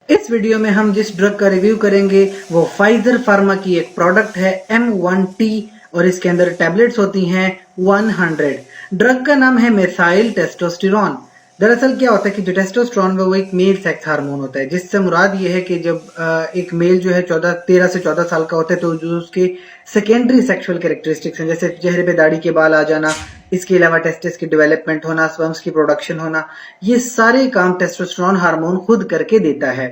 इस वीडियो में हम जिस ड्रग का रिव्यू करेंगे वो फाइजर फार्मा की एक प्रोडक्ट है M1T और इसके अंदर टैबलेट्स होती हैं 100। ड्रग का नाम है मेथाइल टेस्टोस्टेरोन। दरअसल क्या होता है कि जो टेस्टोस्टेरोन वो एक मेल सेक्स हार्मोन होता है, जिससे मुराद ये है कि जब एक मेल जो है 13 से 14 साल का होता है तो जो उसके सेकेंडरी सेक्सुअल कैरेक्टरिस्टिक्स हैं, जैसे चेहरे पे दाढ़ी के बाल आ जाना, इसके अलावा टेस्टिस की डेवलपमेंट होना, स्पर्म्स की प्रोडक्शन होना, ये सारे काम टेस्टोस्टेरोन हार्मोन खुद करके देता है।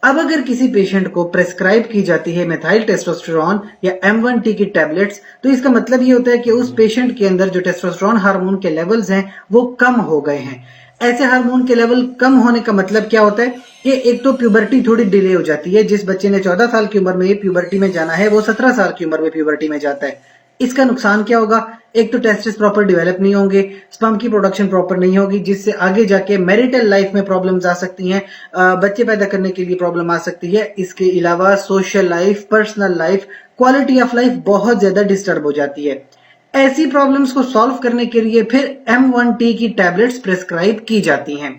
अब अगर किसी पेशेंट को प्रेस्क्राइब की जाती है मेथाइल टेस्टोस्टेरोन या M1T की टैबलेट्स, तो इसका मतलब ये होता है कि उस पेशेंट के अंदर जो टेस्टोस्टेरोन हार्मोन के लेवल्स हैं वो कम हो गए हैं। ऐसे हार्मोन के लेवल कम होने का मतलब क्या होता है कि एक तो प्यूबर्टी थोड़ी डिले हो जाती है। जिस बच्चे ने 14 साल की उम्र में प्यूबर्टी में जाना है वो 17 साल की उम्र में प्यूबर्टी में जाता है। इसका नुकसान क्या होगा? एक तो टेस्टिस प्रॉपर डेवलप नहीं होंगे, स्पर्म की प्रोडक्शन प्रॉपर नहीं होगी, जिससे आगे जाके मैरिटल लाइफ में प्रॉब्लम्स आ सकती हैं, बच्चे पैदा करने के लिए प्रॉब्लम आ सकती है। इसके अलावा social life, personal life, quality of life बहुत ज्यादा डिस्टर्ब हो जाती है। ऐसी प्रॉब्लम्स को सॉल्व करने के लिए फिर M1T की टैबलेट्स प्रेस्क्राइब की जाती हैं।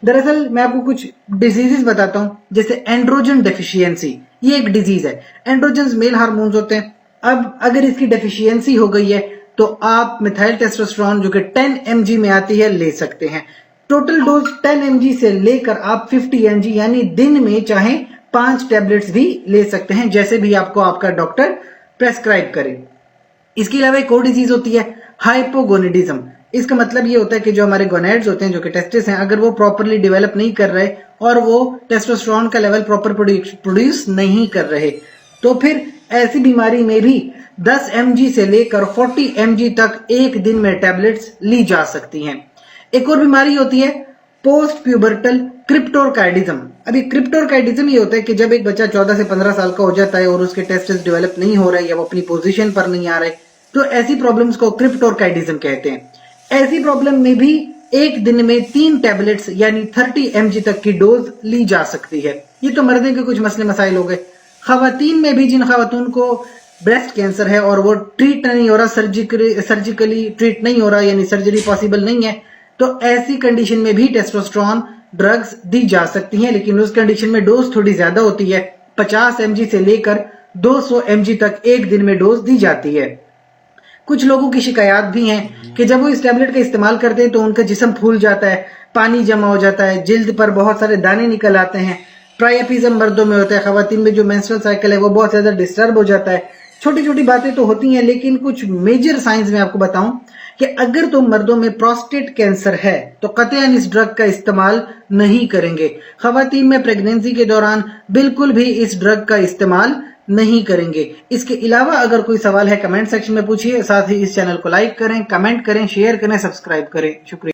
दरअसल मैं आपको कुछ डिजीजेस बताता हूं, जैसे एंड्रोजन डेफिशिएंसी। ये एक डिजीज है। एंड्रोजन मेल हार्मोन्स होते हैं। अब अगर इसकी डेफिशिएंसी हो गई है तो आप मिथाइल टेस्टोस्टेरोन जो कि 10 mg में आती है ले सकते हैं। टोटल डोज 10 mg से लेकर आप 50 mg यानी दिन में चाहे 5 टैबलेट्स भी ले सकते हैं, जैसे भी आपको आपका डॉक्टर प्रेस्क्राइब करे। इसके अलावा एक और डिजीज होती है हाइपोगोनेडिज्म। इसका मतलब ये होता है कि जो हमारे गोनेड्स होते हैं, जो कि टेस्टिस हैं, अगर वो प्रॉपरली डेवलप नहीं कर रहे और वो टेस्टोस्टेरोन का लेवल प्रॉपर प्रोड्यूस नहीं कर रहे, तो फिर ऐसी बीमारी में भी 10 mg से लेकर 40 mg तक एक दिन में टैबलेट्स ली जा सकती हैं। एक और बीमारी होती है पोस्ट प्यूबर्टल क्रिप्टोरकाइडिज्म। अभी क्रिप्टोरकाइडिज्म ये होता है कि जब एक बच्चा 14 से 15 साल का हो जाता है और उसके टेस्टिस डेवलप नहीं हो रहे या वो अपनी पोजीशन पर नहीं आ रहे, तो ऐसी प्रॉब्लम्स को क्रिप्टोरकाइडिज्म कहते हैं। ऐसी प्रॉब्लम में भी एक दिन में 3 टैबलेट्स यानी 30 mg तक की डोज ली जा सकती है। ये तो मर्दे के कुछ मसले मसाइल हो गए। खवातीन में भी, जिन खवातून को ब्रेस्ट कैंसर है और वो ट्रीट नहीं हो रहा, सर्जिकली ट्रीट नहीं हो रहा, यानी सर्जरी पॉसिबल नहीं है, तो ऐसी कंडीशन में भी टेस्टोस्टेरोन ड्रग्स दी जा सकती हैं, लेकिन उस कंडीशन में डोज थोड़ी ज्यादा होती है। 50 mg से लेकर 200 mg तक एक दिन में डोज दी जाती है। कुछ लोगों की शिकायत भी हैं कि जब वो इस टैबलेट का इस्तेमाल करते हैं तो उनका जिस्म फूल जाता है, पानी जमा हो जाता है, जिल्द पर बहुत सारे दाने निकल आते हैं। प्रायपिज्म मर्दों में होता है, खवातीन में जो मेंस्ट्रुअल साइकिल है वो बहुत ज्यादा डिस्टर्ब हो जाता है। छोटी छोटी बातें तो होती हैं, लेकिन कुछ मेजर साइंस में आपको बताऊं कि अगर तो मर्दों में प्रोस्टेट कैंसर है तो कतई इस ड्रग का इस्तेमाल नहीं करेंगे। खवातीन में प्रेगनेंसी के दौरान बिल्कुल भी इस ड्रग का इस्तेमाल नहीं करेंगे। इसके अलावा अगर कोई सवाल है कमेंट सेक्शन में पूछिए। साथ ही इस चैनल को लाइक करें, कमेंट करें, शेयर करें, सब्सक्राइब करें। शुक्रिया।